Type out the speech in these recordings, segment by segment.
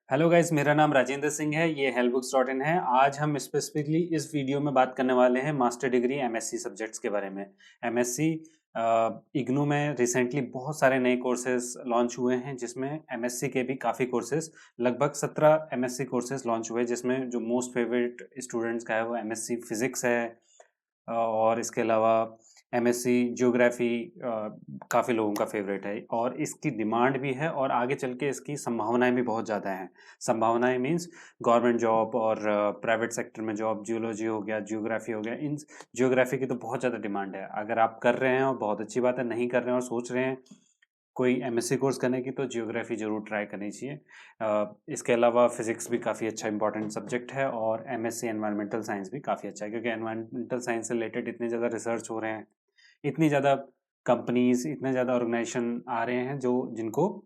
Hello guys, मेरा नाम राजेंद्र सिंह है। ये हेल्पबुक्स.इन है। आज हम स्पेसिफिकली इस वीडियो में बात करने वाले हैं मास्टर डिग्री एमएससी सब्जेक्ट्स के बारे में। एमएससी इग्नू में रिसेंटली बहुत सारे नए कोर्सेज लॉन्च हुए हैं, जिसमें एमएससी के भी काफ़ी कोर्सेज, लगभग 17 एमएससी कोर्सेज लॉन्च हुए, जिसमें जो मोस्ट फेवरेट स्टूडेंट्स का है वो एमएससी फिजिक्स है। और इसके अलावा एमएससी ज्योग्राफी काफ़ी लोगों का फेवरेट है और इसकी डिमांड भी है और आगे चल के इसकी संभावनाएं भी बहुत ज़्यादा हैं। संभावनाएं मीन्स गवर्नमेंट जॉब और प्राइवेट सेक्टर में जॉब। जियोलॉजी हो गया, ज्योग्राफी हो गया, इन ज्योग्राफी की तो बहुत ज़्यादा डिमांड है। अगर आप कर रहे हैं और बहुत अच्छी बात है, नहीं कर रहे हैं और सोच रहे हैं कोई एमएससी कोर्स करने की, तो जियोग्राफी ज़रूर ट्राई करनी चाहिए। इसके अलावा फिजिक्स भी काफ़ी अच्छा इंपॉर्टेंट सब्जेक्ट है और एमएससी एनवायरमेंटल साइंस भी काफ़ी अच्छा है, क्योंकि एनवायरमेंटल साइंस से रिलेटेड इतने ज़्यादा रिसर्च हो रहे हैं, इतनी ज़्यादा कंपनीज, इतने ज़्यादा ऑर्गेनाइजेशन आ रहे हैं जो जिनको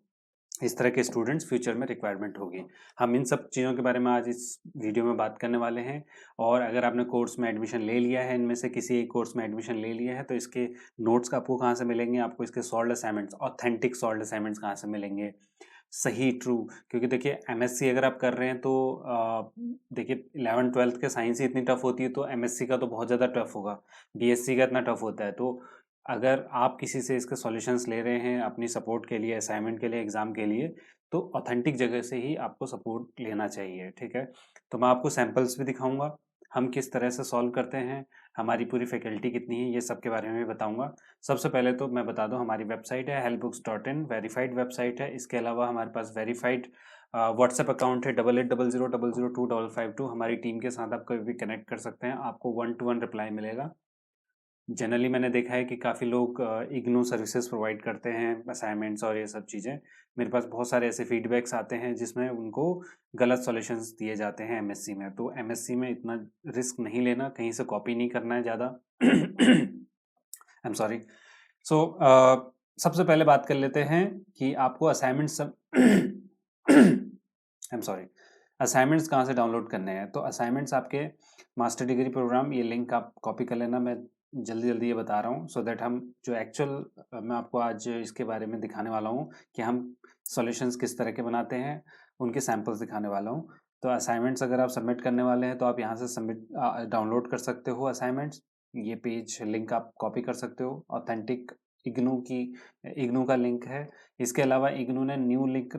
इस तरह के स्टूडेंट्स फ्यूचर में रिक्वायरमेंट होगी। हम इन सब चीज़ों के बारे में आज इस वीडियो में बात करने वाले हैं। और अगर आपने कोर्स में एडमिशन ले लिया है, इनमें से किसी एक कोर्स में एडमिशन ले लिया है, तो इसके नोट्स आपको कहाँ से मिलेंगे, आपको इसके solved assignments, authentic solved assignments कहाँ से मिलेंगे, सही ट्रू। क्योंकि देखिए एमएससी अगर आप कर रहे हैं तो देखिए 11th-12th के साइंस ही इतनी टफ होती है, तो एमएससी का तो बहुत ज़्यादा टफ होगा। बीएससी का इतना टफ होता है। तो अगर आप किसी से इसके सॉल्यूशंस ले रहे हैं अपनी सपोर्ट के लिए, असाइनमेंट के लिए, एग्जाम के लिए, तो ऑथेंटिक जगह से ही आपको सपोर्ट लेना चाहिए। ठीक है, तो मैं आपको सैम्पल्स भी दिखाऊंगा, हम किस तरह से सॉल्व करते हैं, हमारी पूरी फैकल्टी कितनी है, ये सब के बारे में भी बताऊंगा। सबसे पहले तो मैं बता दूं, हमारी वेबसाइट है helpbooks.in, वेरीफाइड वेबसाइट है। इसके अलावा हमारे पास वेरीफाइड व्हाट्सएप अकाउंट है 8800002552। हमारी टीम के साथ आप कभी भी कनेक्ट कर सकते हैं, आपको 1-to-1 रिप्लाई मिलेगा। जनरली मैंने देखा है कि काफ़ी लोग इग्नू सर्विसेज प्रोवाइड करते हैं, असाइनमेंट्स और ये सब चीज़ें। मेरे पास बहुत सारे ऐसे फीडबैक्स आते हैं जिसमें उनको गलत सॉल्यूशंस दिए जाते हैं एमएससी में। तो एमएससी में इतना रिस्क नहीं लेना, कहीं से कॉपी नहीं करना है ज़्यादा। I am sorry. सो सबसे पहले बात कर लेते हैं कि आपको असाइनमेंट सब आई एम सॉरी, असाइनमेंट्स कहाँ से डाउनलोड करने हैं। तो असाइनमेंट्स आपके मास्टर डिग्री प्रोग्राम, ये लिंक आप कॉपी कर लेना। मैं जल्दी जल्दी ये बता रहा हूँ सो दैट हम जो एक्चुअल मैं आपको आज इसके बारे में दिखाने वाला हूँ कि हम सॉल्यूशंस किस तरह के बनाते हैं, उनके सैम्पल्स दिखाने वाला हूँ। तो असाइनमेंट्स अगर आप सबमिट करने वाले हैं तो आप यहाँ से सबमिट डाउनलोड कर सकते हो असाइनमेंट्स। ये पेज लिंक आप कॉपी कर सकते हो। ऑथेंटिक इग्नू का लिंक है। इसके अलावा इग्नू ने न्यू लिंक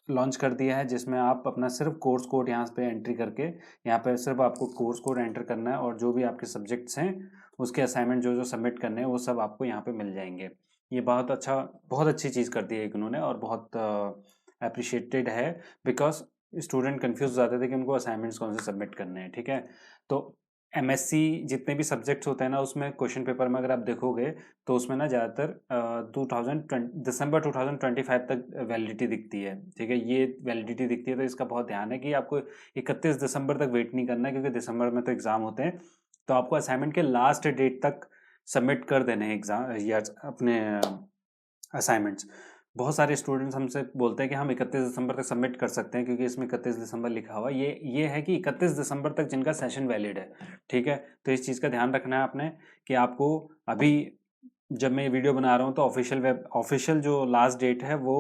लॉन्च कर दिया है, जिसमें आप अपना सिर्फ कोर्स कोड यहाँ पे एंट्री करके, यहाँ पे सिर्फ आपको कोर्स कोड एंटर करना है और जो भी आपके सब्जेक्ट्स हैं उसके असाइनमेंट जो जो सबमिट करने हैं वो सब आपको यहाँ पे मिल जाएंगे। ये बहुत अच्छी चीज़ कर दी है इन्होंने और बहुत अप्रिशिएटेड है, बिकॉज स्टूडेंट कंफ्यूज हो जाते थे कि उनको असाइनमेंट्स कौन से सबमिट करने हैं। ठीक है, तो एमएससी जितने भी सब्जेक्ट्स होते हैं ना, उसमें क्वेश्चन पेपर में अगर आप देखोगे तो उसमें ना ज़्यादातर 2020 दिसंबर 2025 तक वैलिडिटी दिखती है। ठीक है, ये वैलिडिटी दिखती है, तो इसका बहुत ध्यान है कि आपको 31 दिसंबर तक वेट नहीं करना है, क्योंकि दिसंबर में तो एग्ज़ाम होते हैं। तो आपको असाइनमेंट के लास्ट डेट तक सबमिट कर देने हैं एग्ज़ाम या अपने असाइनमेंट्स। बहुत सारे स्टूडेंट्स हमसे बोलते हैं कि हम 31 दिसंबर तक सबमिट कर सकते हैं, क्योंकि इसमें 31 दिसंबर लिखा हुआ है। ये है कि 31 दिसंबर तक जिनका सेशन वैलिड है। ठीक है, तो इस चीज़ का ध्यान रखना है आपने कि आपको अभी, जब मैं ये वीडियो बना रहा हूँ तो ऑफिशियल जो लास्ट डेट है वो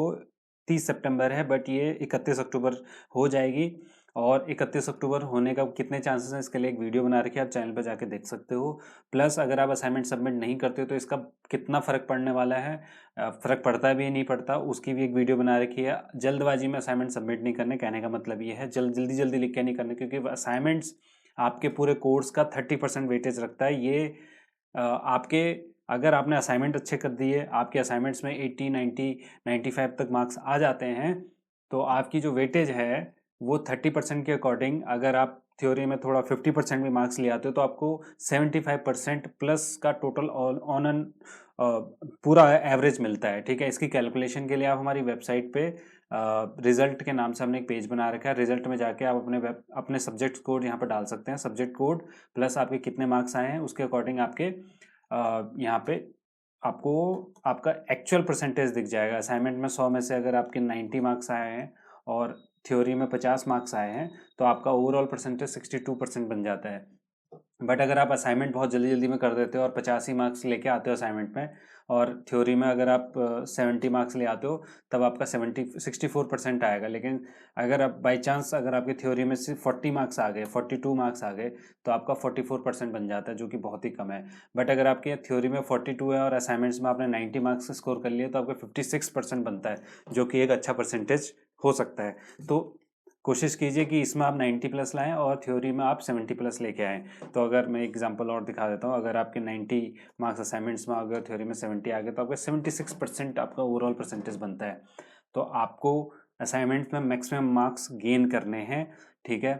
30 सितंबर है, बट ये 31 अक्टूबर हो जाएगी। और 31 अक्टूबर होने का कितने चांसेस हैं, इसके लिए एक वीडियो बना रखी है, आप चैनल पर जाके देख सकते हो। प्लस अगर आप असाइनमेंट सबमिट नहीं करते हो तो इसका कितना फ़र्क पड़ने वाला है, फ़र्क पड़ता है भी नहीं पड़ता, उसकी भी एक वीडियो बना रखी है। जल्दबाजी में असाइनमेंट सबमिट नहीं करने, कहने का मतलब ये है जल्दी जल्दी लिख के नहीं करने, क्योंकि असाइनमेंट्स आपके पूरे कोर्स का 30% वेटेज रखता है। ये आपके, अगर आपने असाइनमेंट अच्छे कर दिए, आपके असाइनमेंट्स में 80, 90, 95 तक मार्क्स आ जाते हैं, तो आपकी जो वेटेज है वो 30% के अकॉर्डिंग, अगर आप थ्योरी में थोड़ा 50% भी मार्क्स ले आते हो, तो आपको 75% प्लस का टोटल ऑन एन पूरा एवरेज मिलता है। ठीक है, इसकी कैलकुलेशन के लिए आप हमारी वेबसाइट पे रिजल्ट के नाम से हमने एक पेज बना रखा है। रिजल्ट में जाके आप अपने सब्जेक्ट कोड यहाँ पर डाल सकते हैं। सब्जेक्ट कोड प्लस आपके कितने मार्क्स आए हैं उसके अकॉर्डिंग आपके यहाँ पे आपको आपका एक्चुअल परसेंटेज दिख जाएगा। असाइनमेंट में 100 में से अगर आपके 90 मार्क्स आए हैं और थ्योरी में 50 मार्क्स आए हैं, तो आपका ओवरऑल परसेंटेज 62% बन जाता है। बट अगर आप असाइनमेंट बहुत जल्दी जल्दी में कर देते हो और 85 मार्क्स लेके आते हो असाइनमेंट में, और थ्योरी में अगर आप 70 मार्क्स ले आते हो, तब आपका 64% आएगा। लेकिन अगर आप बाई चांस अगर आपकी थ्योरी में सिर्फ 40 मार्क्स आ गए, 42 मार्क्स आ गए, तो आपका 44% बन जाता है, जो कि बहुत ही कम है। बट अगर आपके थ्योरी में 42 है और असाइनमेंट्स में आपने 90 मार्क्स स्कोर कर लिए, तो आपका 56% बनता है, जो कि एक अच्छा परसेंटेज हो सकता है। तो कोशिश कीजिए कि इसमें आप 90 प्लस लाएं और थ्योरी में आप 70 प्लस लेके आएँ। तो अगर मैं एग्जांपल और दिखा देता हूँ, अगर आपके 90 मार्क्स असाइनमेंट्स में, अगर थ्योरी में 70 आ गए, तो आपका 76% आपका ओवरऑल परसेंटेज बनता है। तो आपको असाइनमेंट्स में मैक्सिमम मार्क्स गेन करने हैं, ठीक है।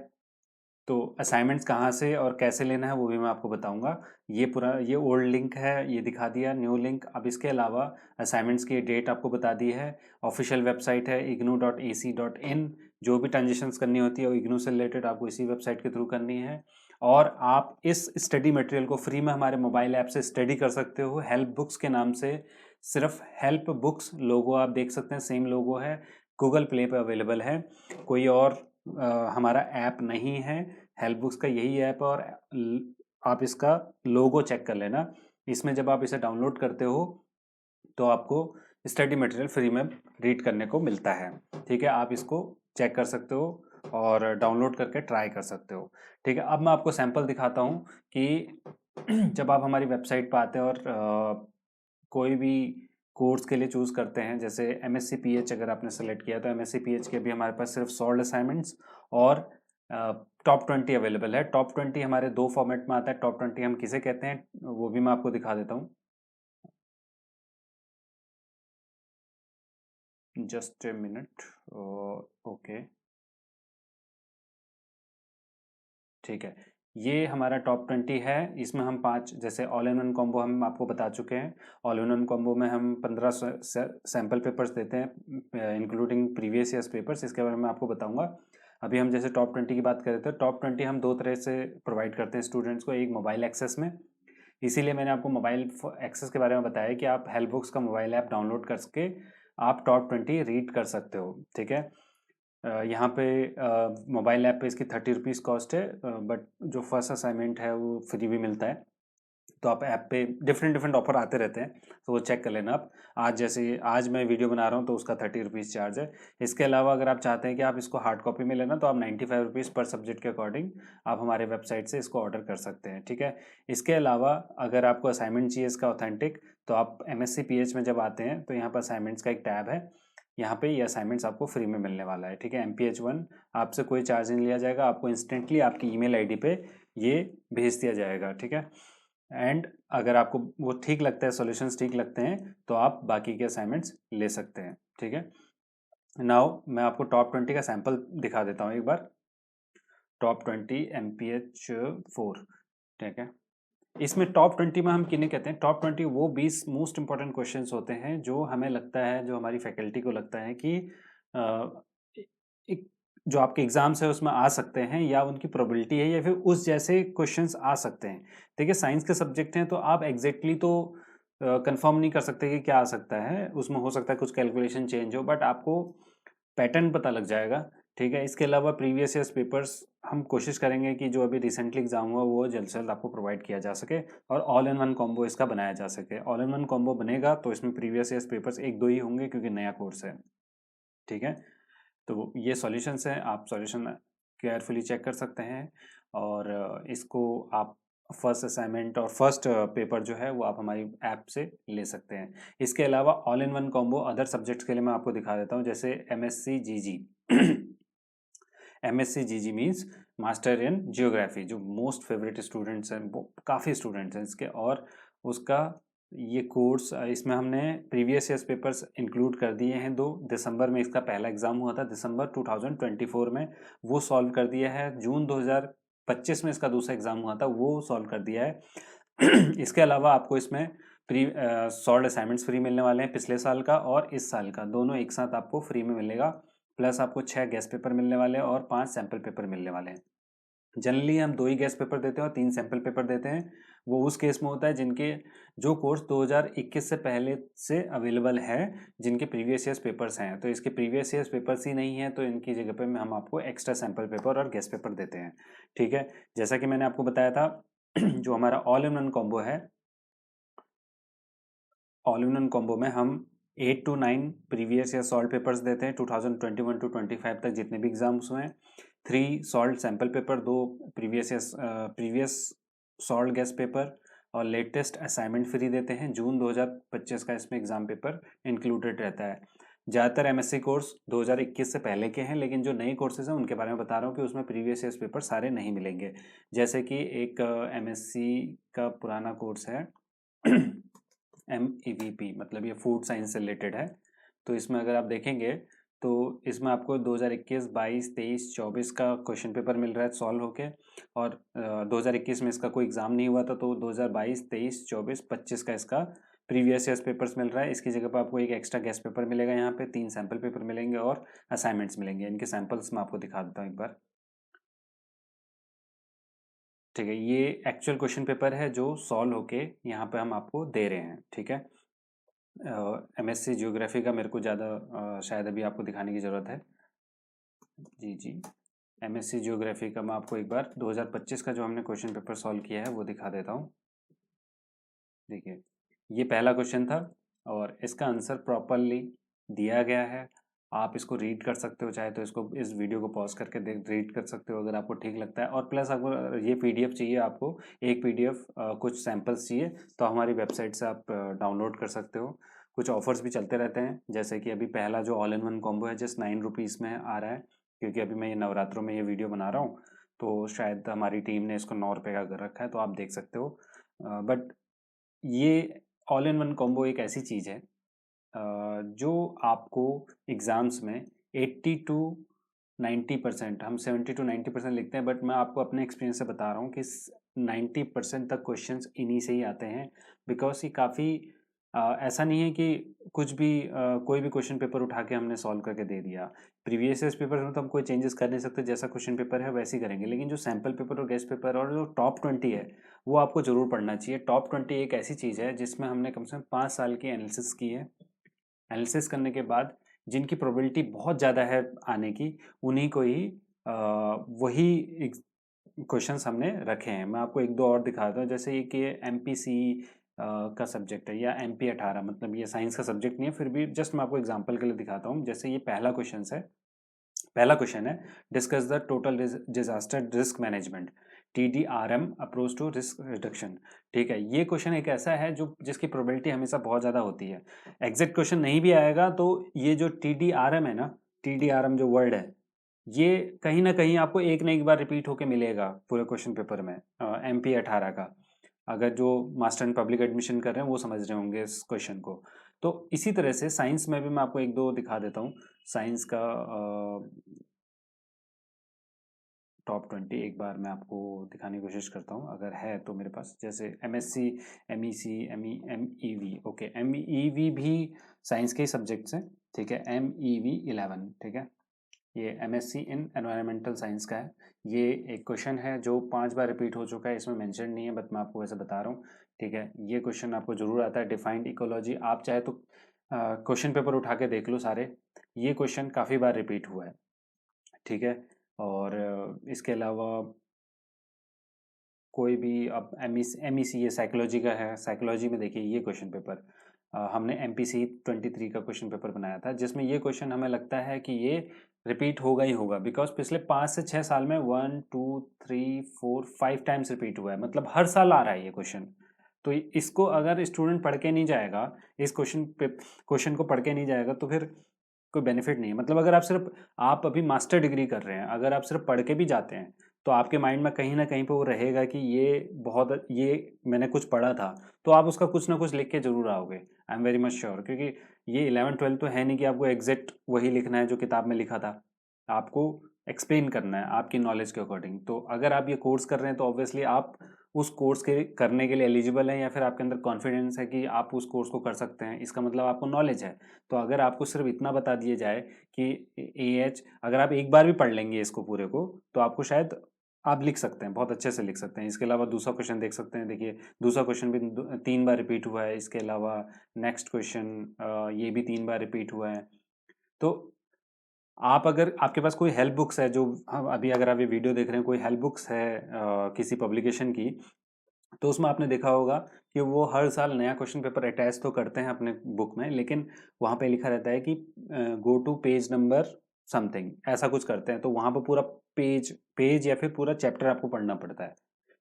तो असाइनमेंट्स कहाँ से और कैसे लेना है वो भी मैं आपको बताऊंगा। ये पूरा ये ओल्ड लिंक है, ये दिखा दिया न्यू लिंक। अब इसके अलावा असाइनमेंट्स की डेट आपको बता दी है। ऑफिशियल वेबसाइट है ignou.ac.in। जो भी ट्रांजेक्शन्स करनी होती है वो इग्नू से रिलेटेड आपको इसी वेबसाइट के थ्रू करनी है। और आप इस स्टडी मटेरियल को फ्री में हमारे मोबाइल ऐप से स्टडी कर सकते हो, हेल्प बुक्स के नाम से। सिर्फ हेल्प बुक्स लोगो आप देख सकते हैं, सेम लोगो है, गूगल प्ले पे अवेलेबल है, कोई और हमारा ऐप नहीं है। हेल्प बुक्स का यही ऐप है, और आप इसका लोगो चेक कर लेना। इसमें जब आप इसे डाउनलोड करते हो तो आपको स्टडी मटेरियल फ्री में रीड करने को मिलता है, ठीक है। आप इसको चेक कर सकते हो और डाउनलोड करके ट्राई कर सकते हो, ठीक है। अब मैं आपको सैंपल दिखाता हूँ कि जब आप हमारी वेबसाइट पर आते हैं और कोई भी कोर्स के लिए चूज़ करते हैं, जैसे MSc PH अगर आपने सेलेक्ट किया, तो MSc PH के भी हमारे पास सिर्फ सॉल्व असाइनमेंट्स और टॉप 20 अवेलेबल है। टॉप 20 हमारे दो फॉर्मेट में आता है। टॉप 20 हम किसे कहते हैं वो भी मैं आपको दिखा देता हूँ। Just a minute. ओके, ठीक है। ये हमारा टॉप 20 है। इसमें हम 5, जैसे ऑल इन वन कॉम्बो हम आपको बता चुके हैं। ऑल इन वन कॉम्बो में हम 15 सैम्पल पेपर्स देते हैं, इंक्लूडिंग प्रीवियस ईयर्स पेपर्स। इसके बारे में आपको बताऊंगा। अभी हम जैसे टॉप 20 की बात कर रहे थे, टॉप 20 हम दो तरह से प्रोवाइड करते हैं स्टूडेंट्स को। एक मोबाइल एक्सेस में, इसीलिए मैंने आपको मोबाइल एक्सेस के बारे में बताया कि आप हेल्प बुक्स का मोबाइल ऐप डाउनलोड करके आप टॉप 20 रीड कर सकते हो, ठीक है। यहाँ पे मोबाइल ऐप पे इसकी 30 रुपीज़ कॉस्ट है, बट जो फर्स्ट असाइनमेंट है वो फ्री भी मिलता है। तो आप ऐप पे डिफरेंट डिफरेंट ऑफर आते रहते हैं, तो वो चेक कर लेना आप। आज जैसे आज मैं वीडियो बना रहा हूँ तो उसका 30 रुपीज़ चार्ज है। इसके अलावा अगर आप चाहते हैं कि आप इसको हार्ड कॉपी में लेना, तो आप 95 रुपीज़ पर सब्जेक्ट के अकॉर्डिंग आप हमारे वेबसाइट से इसको ऑर्डर कर सकते हैं, ठीक है। इसके अलावा अगर आपको असाइनमेंट चाहिए इसका ऑथेंटिक, तो आप MSc PH में जब आते हैं तो यहाँ पर असाइनमेंट्स का एक टैब है। यहाँ पे ये असाइनमेंट्स आपको फ्री में मिलने वाला है, ठीक है। MPH1 आपसे कोई चार्ज नहीं लिया जाएगा, आपको इंस्टेंटली आपकी ईमेल आईडी पे ये भेज दिया जाएगा, ठीक है। एंड अगर आपको वो ठीक लगता है, सॉल्यूशंस ठीक लगते हैं, तो आप बाकी के असाइनमेंट्स ले सकते हैं, ठीक है। नाउ मैं आपको टॉप 20 का सैंपल दिखा देता हूँ एक बार। टॉप 20 MPH4, ठीक है। इसमें टॉप 20 में हम किन्हें कहते हैं? टॉप 20 वो 20 मोस्ट इंपॉर्टेंट क्वेश्चंस होते हैं जो हमें लगता है, जो हमारी फैकल्टी को लगता है कि अ, एक जो आपके एग्जाम्स है उसमें आ सकते हैं, या उनकी प्रोबेबिलिटी है, या फिर उस जैसे क्वेश्चंस आ सकते हैं। देखिए, साइंस के सब्जेक्ट हैं तो आप एग्जैक्टली तो कंफर्म नहीं कर सकते कि क्या आ सकता है उसमें। हो सकता है कुछ कैलकुलेशन चेंज हो, बट आपको पैटर्न पता लग जाएगा, ठीक है। इसके अलावा प्रीवियस ईयर्स पेपर्स हम कोशिश करेंगे कि जो अभी रिसेंटली एग्जाम हुआ वो जल्द से जल्द आपको प्रोवाइड किया जा सके, और ऑल इन वन कॉम्बो इसका बनाया जा सके। ऑल इन वन कॉम्बो बनेगा तो इसमें प्रीवियस ईयर्स पेपर्स एक दो ही होंगे, क्योंकि नया कोर्स है, ठीक है। तो ये सॉल्यूशंस हैं, आप सॉल्यूशन केयरफुली चेक कर सकते हैं, और इसको आप फर्स्ट असाइनमेंट और फर्स्ट पेपर जो है वो आप हमारी ऐप से ले सकते हैं। इसके अलावा all in one combo other subjects के लिए मैं आपको दिखा देता हूँ, जैसे MSc GG। MSc GG means master in geography, जो मोस्ट फेवरेट स्टूडेंट्स हैं, वो काफ़ी स्टूडेंट्स हैं इसके। और उसका ये कोर्स, इसमें हमने प्रीवियस ईयर्स पेपर्स इंक्लूड कर दिए हैं। 2 दिसंबर में इसका पहला एग्जाम हुआ था, दिसंबर 2024 में, वो सॉल्व कर दिया है। जून 2025 में इसका दूसरा एग्जाम हुआ था, वो सॉल्व कर दिया है। इसके अलावा आपको इसमें सॉल्व असाइनमेंट्स फ्री मिलने वाले हैं, पिछले साल का और इस साल का, दोनों एक साथ आपको फ्री में मिलेगा। प्लस आपको 6 गेस्ट पेपर मिलने वाले हैं और 5 सैम्पल पेपर मिलने वाले हैं। जनरली हम 2 ही गेस्ट पेपर देते हैं और 3 सैम्पल पेपर देते हैं। वो उस केस में होता है जिनके जो कोर्स 2021 से पहले से अवेलेबल है, जिनके प्रीवियस ईयर्स पेपर्स हैं। तो इसके प्रीवियस ईयर्स पेपर्स ही नहीं है, तो इनकी जगह पे हम आपको एक्स्ट्रा सैम्पल पेपर और गेस्ट पेपर देते हैं, ठीक है। जैसा कि मैंने आपको बताया था, जो हमारा ऑल इन वन कॉम्बो है, ऑल इन वन कॉम्बो में हम 8 to 9 प्रीवियस या सॉल्व पेपर्स देते हैं 2021 to 25 तक जितने भी एग्जाम्स हुए हैं। 3 solve sample paper, 2 previous solve guest paper और लेटेस्ट असाइनमेंट फ्री देते हैं। जून 2025 का इसमें एग्जाम पेपर इंक्लूडेड रहता है। ज़्यादातर एमएससी कोर्स 2021 से पहले के हैं, लेकिन जो नए कोर्सेज हैं उनके बारे में बता रहा हूँ कि उसमें प्रीवियस ईयर्स पेपर सारे नहीं मिलेंगे। जैसे कि एक एमएससी का पुराना कोर्स है MEVP, मतलब ये फूड साइंस से रिलेटेड है। तो इसमें अगर आप देखेंगे तो इसमें आपको 2021, 22, 23, 24 का क्वेश्चन पेपर मिल रहा है सॉल्व होके, और 2021 में इसका कोई एग्ज़ाम नहीं हुआ था, तो 2022, 23, 24, 25 का इसका प्रीवियस ईयर्स पेपर्स मिल रहा है। इसकी जगह पर आपको एक एक्स्ट्रा गेस्ट पेपर मिलेगा, यहाँ पे 3 सैम्पल पेपर मिलेंगे और असाइनमेंट्स मिलेंगे। इनके सैम्पल्स मैं आपको दिखा देता हूँ एक बार। ठीक है, ये एक्चुअल क्वेश्चन पेपर है जो सॉल्व होके यहाँ पे हम आपको दे रहे हैं। ठीक है, एमएससी ज्योग्राफी का मेरे को ज़्यादा शायद अभी आपको दिखाने की ज़रूरत है। जी, एमएससी ज्योग्राफी का मैं आपको एक बार 2025 का जो हमने क्वेश्चन पेपर सॉल्व किया है वो दिखा देता हूँ। देखिए, ये पहला क्वेश्चन था और इसका आंसर प्रॉपरली दिया गया है। आप इसको रीड कर सकते हो, चाहे तो इसको, इस वीडियो को पॉज करके रीड कर सकते हो अगर आपको ठीक लगता है। और प्लस अगर ये पीडीएफ चाहिए आपको, एक पीडीएफ कुछ सैम्पल्स चाहिए, तो हमारी वेबसाइट से आप डाउनलोड कर सकते हो। कुछ ऑफर्स भी चलते रहते हैं, जैसे कि अभी पहला जो ऑल इन वन कॉम्बो है जस्ट 9 रुपीज़ में आ रहा है, क्योंकि अभी मैं ये नवरात्रों में ये वीडियो बना रहा हूँ, तो शायद हमारी टीम ने इसको 9 रुपये का कर रखा है, तो आप देख सकते हो। बट ये ऑल इन वन कॉम्बो एक ऐसी चीज़ है जो आपको एग्ज़ाम्स में 80 टू 90%, हम 70 टू 90% लिखते हैं, बट मैं आपको अपने एक्सपीरियंस से बता रहा हूँ कि 90% तक क्वेश्चंस इन्हीं से ही आते हैं। बिकॉज ये काफ़ी ऐसा नहीं है कि कुछ भी कोई भी क्वेश्चन पेपर उठा के हमने सॉल्व करके दे दिया। प्रीवियस ईयर्स पेपर में तो हम कोई चेंजेस कर नहीं सकते, जैसा क्वेश्चन पेपर है वैसे ही करेंगे, लेकिन जो सैम्पल पेपर और गेस्ट पेपर और जो टॉप 20 है वो आपको ज़रूर पढ़ना चाहिए। टॉप 20 एक ऐसी चीज़ है जिसमें हमने कम से कम 5 साल की एनालिसिस की है। एनालिसिस करने के बाद जिनकी प्रोबेबिलिटी बहुत ज़्यादा है आने की, उन्हीं को ही वही क्वेश्चंस हमने रखे हैं। मैं आपको एक दो और दिखाता हूँ, जैसे ये कि MPC का सब्जेक्ट है, या MP18, मतलब ये साइंस का सब्जेक्ट नहीं है, फिर भी जस्ट मैं आपको एग्जांपल के लिए दिखाता हूँ। जैसे ये पहला क्वेश्चन है, discuss the total disaster risk management, TDRM approach to risk reduction. ठीक है, ये क्वेश्चन एक ऐसा है जो जिसकी प्रोबेबिलिटी हमेशा बहुत ज़्यादा होती है। एग्जैक्ट क्वेश्चन नहीं भी आएगा तो ये जो TDRM है ना, TDRM जो वर्ड है, ये कहीं ना कहीं आपको एक न एक बार रिपीट होके मिलेगा पूरे क्वेश्चन पेपर में। MP18 का, अगर जो मास्टर एंड पब्लिक एडमिशन कर रहे हैं वो समझ रहे होंगे इस क्वेश्चन को। तो इसी तरह से साइंस में भी मैं आपको एक दो दिखा देता हूँ। साइंस का टॉप 20 एक बार मैं आपको दिखाने की कोशिश करता हूँ, अगर है तो मेरे पास। जैसे MSc, MEC, MEV, okay, MEV भी साइंस के ही सब्जेक्ट्स हैं। ठीक है, MEV 11, ठीक है, ये MSc इन एनवायरमेंटल साइंस का है। ये एक क्वेश्चन है जो 5 बार रिपीट हो चुका है, इसमें मेंशन नहीं है, बट मैं आपको वैसे बता रहा हूँ। ठीक है, ये क्वेश्चन आपको जरूर आता है। डिफाइंड इकोलॉजी, आप चाहे तो क्वेश्चन पेपर उठा के देख लो सारे, ये क्वेश्चन काफ़ी बार रिपीट हुआ है। ठीक है, और इसके अलावा कोई भी, अब MEC ये साइकोलॉजी का है, साइकोलॉजी में देखिए ये क्वेश्चन पेपर हमने MPC 23 का क्वेश्चन पेपर बनाया था, जिसमें ये क्वेश्चन हमें लगता है कि ये रिपीट होगा ही होगा, बिकॉज पिछले 5 से 6 साल में 1 2 3 4 5 टाइम्स रिपीट हुआ है, मतलब हर साल आ रहा है ये क्वेश्चन। तो इसको अगर स्टूडेंट पढ़ के नहीं जाएगा, इस क्वेश्चन को पढ़ के नहीं जाएगा, तो फिर कोई बेनिफिट नहीं है। मतलब अगर आप अभी मास्टर डिग्री कर रहे हैं, अगर आप सिर्फ पढ़ के भी जाते हैं, तो आपके माइंड में कहीं ना कहीं पे वो रहेगा कि ये मैंने कुछ पढ़ा था, तो आप उसका कुछ ना कुछ लिख के जरूर आओगे। I am very much sure, क्योंकि ये 11 12 तो है नहीं कि आपको एग्जैक्ट वही लिखना है जो किताब में लिखा था, आपको एक्सप्लेन करना है आपकी नॉलेज के अकॉर्डिंग। तो अगर आप ये कोर्स कर रहे हैं तो ऑब्वियसली आप उस कोर्स के करने के लिए एलिजिबल हैं, या फिर आपके अंदर कॉन्फिडेंस है कि आप उस कोर्स को कर सकते हैं, इसका मतलब आपको नॉलेज है। तो अगर आपको सिर्फ इतना बता दिया जाए कि AH, अगर आप एक बार भी पढ़ लेंगे इसको पूरे को, तो आपको शायद आप लिख सकते हैं, बहुत अच्छे से लिख सकते हैं। इसके अलावा दूसरा क्वेश्चन देख सकते हैं, देखिए दूसरा क्वेश्चन भी 3 बार रिपीट हुआ है। इसके अलावा नेक्स्ट क्वेश्चन ये भी 3 बार रिपीट हुआ है। तो आप, अगर आपके पास कोई हेल्प बुक्स है, जो हम अभी, अगर आप ये वीडियो देख रहे हैं, कोई हेल्प बुक्स है किसी पब्लिकेशन की, तो उसमें आपने देखा होगा कि वो हर साल नया क्वेश्चन पेपर अटैच तो करते हैं अपने बुक में, लेकिन वहाँ पे लिखा रहता है कि go to page number something, ऐसा कुछ करते हैं। तो वहाँ पे पूरा पेज पेज या फिर पूरा चैप्टर आपको पढ़ना पड़ता है।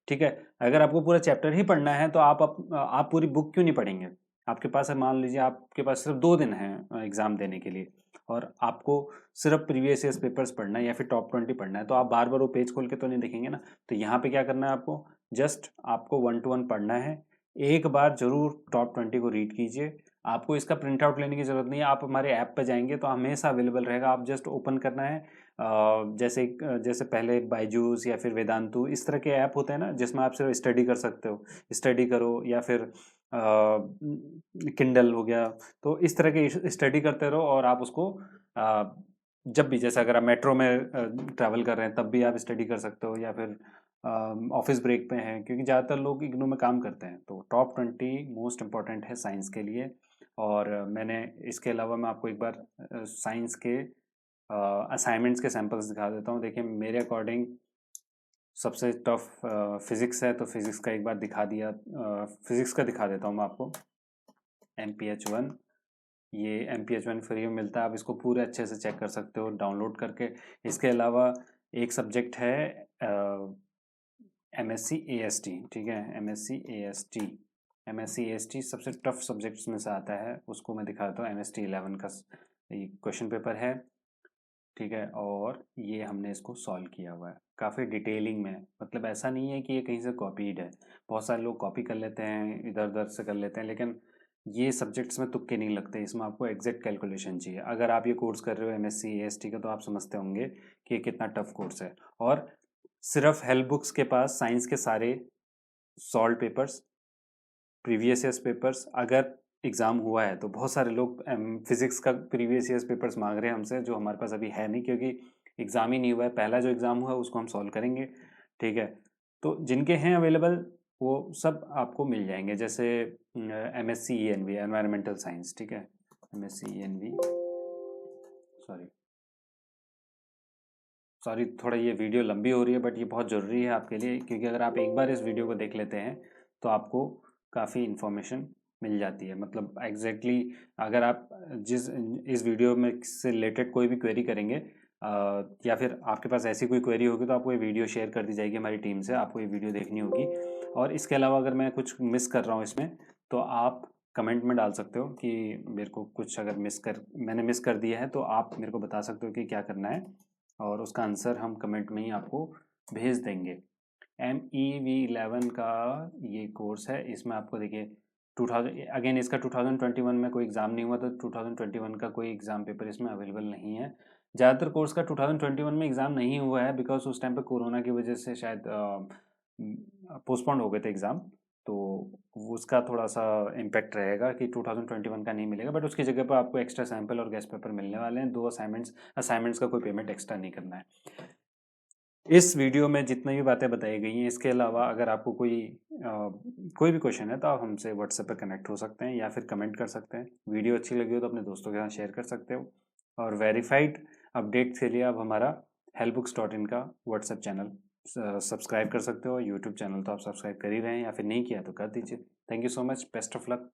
ठीक है, अगर आपको पूरा चैप्टर ही पढ़ना है तो आप पूरी बुक क्यों नहीं पढ़ेंगे? आपके पास है, मान लीजिए आपके पास सिर्फ 2 दिन हैं एग्जाम देने के लिए, और आपको सिर्फ प्रीवियस ईयर्स पेपर्स पढ़ना है या फिर टॉप 20 पढ़ना है, तो आप बार बार वो पेज खोल के तो नहीं देखेंगे ना। तो यहाँ पे क्या करना है आपको, जस्ट आपको 1 to 1 पढ़ना है। एक बार जरूर टॉप 20 को रीड कीजिए। आपको इसका प्रिंट आउट लेने की जरूरत नहीं है, आप हमारे ऐप पे जाएंगे तो हमेशा अवेलेबल रहेगा। आप जस्ट ओपन करना है, जैसे पहले बायजूस या फिर वेदांतु, इस तरह के ऐप होते हैं ना जिसमें आप सिर्फ स्टडी कर सकते हो, स्टडी करो, या फिर किंडल हो गया। तो इस तरह के स्टडी करते रहो, और आप उसको जब भी, जैसे अगर आप मेट्रो में ट्रैवल कर रहे हैं तब भी आप स्टडी कर सकते हो, या फिर ऑफिस ब्रेक पे हैं, क्योंकि ज़्यादातर लोग इग्नू में काम करते हैं। तो टॉप 20 मोस्ट इम्पॉर्टेंट है साइंस के लिए। और मैंने इसके अलावा मैं आपको एक बार साइंस के असाइनमेंट्स के सैंपल्स दिखा देता हूँ। देखिए मेरे अकॉर्डिंग सबसे टफ फिज़िक्स है, तो फिज़िक्स का एक बार दिखा दिया, फिज़िक्स का दिखा देता हूँ मैं आपको। MPH1, ये MPH1 फ्री में मिलता है, आप इसको पूरे अच्छे से चेक कर सकते हो डाउनलोड करके। इसके अलावा एक सब्जेक्ट है MSc AST, ठीक है, MSc AST सबसे टफ सब्जेक्ट्स में से आता है, उसको मैं दिखाता हूँ। MST 11 का क्वेश्चन पेपर है, ठीक है, और ये हमने इसको सॉल्व किया हुआ है काफ़ी डिटेलिंग में। मतलब ऐसा नहीं है कि ये कहीं से कॉपीड है, बहुत सारे लोग कॉपी कर लेते हैं, इधर उधर से कर लेते हैं, लेकिन ये सब्जेक्ट्स में तुक्के नहीं लगते, इसमें आपको एग्जैक्ट कैलकुलेशन चाहिए। अगर आप ये कोर्स कर रहे हो MSc AST का, तो आप समझते होंगे कि ये कितना टफ कोर्स है। और सिर्फ हेल्प बुक्स के पास साइंस के सारे solve papers, previous years papers, अगर एग्ज़ाम हुआ है तो बहुत सारे लोग फिजिक्स का प्रीवियस ईयर्स पेपर्स मांग रहे हैं हमसे, जो हमारे पास अभी है नहीं, क्योंकि एग्ज़ाम ही नहीं हुआ है। पहला जो एग्ज़ाम हुआ है उसको हम सॉल्व करेंगे, ठीक है। तो जिनके हैं अवेलेबल वो सब आपको मिल जाएंगे, जैसे MSc ENV एनवायरमेंटल साइंस, ठीक है, MSc ENV, सॉरी सॉरी थोड़ा ये वीडियो लंबी हो रही है, बट ये बहुत ज़रूरी है आपके लिए, क्योंकि अगर आप एक बार इस वीडियो को देख लेते हैं तो आपको काफ़ी इन्फॉर्मेशन मिल जाती है। मतलब एग्जैक्टली अगर आप जिस इस वीडियो में से रिलेटेड कोई भी क्वेरी करेंगे, या फिर आपके पास ऐसी कोई क्वेरी होगी, तो आपको ये वीडियो शेयर कर दी जाएगी हमारी टीम से, आपको ये वीडियो देखनी होगी। और इसके अलावा अगर मैं कुछ मिस कर रहा हूँ इसमें, तो आप कमेंट में डाल सकते हो कि मेरे को कुछ अगर मैंने मिस कर दिया है, तो आप मेरे को बता सकते हो कि क्या करना है, और उसका आंसर हम कमेंट में ही आपको भेज देंगे। MEV11 का ये कोर्स है, इसमें आपको देखिए 2000, अगेन इसका 2021 में कोई एग्ज़ाम नहीं हुआ, तो 2021 का कोई एग्ज़ाम पेपर इसमें अवेलेबल नहीं है। ज़्यादातर कोर्स का 2021 में एग्ज़ाम नहीं हुआ है, बिकॉज उस टाइम पे कोरोना की वजह से शायद पोस्टपोन्ड हो गए थे एग्ज़ाम, तो उसका थोड़ा सा इम्पैक्ट रहेगा कि 2021 का नहीं मिलेगा। बट उसकी जगह पर आपको एक्स्ट्रा सैम्पल और गेस्ट पेपर मिलने वाले हैं, 2 असाइनमेंट्स का कोई पेमेंट एक्स्ट्रा नहीं करना है। इस वीडियो में जितनी भी बातें बताई गई हैं, इसके अलावा अगर आपको कोई भी क्वेश्चन है, तो आप हमसे व्हाट्सएप पर कनेक्ट हो सकते हैं या फिर कमेंट कर सकते हैं। वीडियो अच्छी लगी हो तो अपने दोस्तों के साथ शेयर कर सकते हो, और वेरीफाइड अपडेट के लिए आप हमारा helpbooks.in का व्हाट्सएप चैनल सब्सक्राइब कर सकते हो। यूट्यूब चैनल तो आप सब्सक्राइब कर ही रहे हैं, या फिर नहीं किया तो कर दीजिए। Thank you so much, best of luck.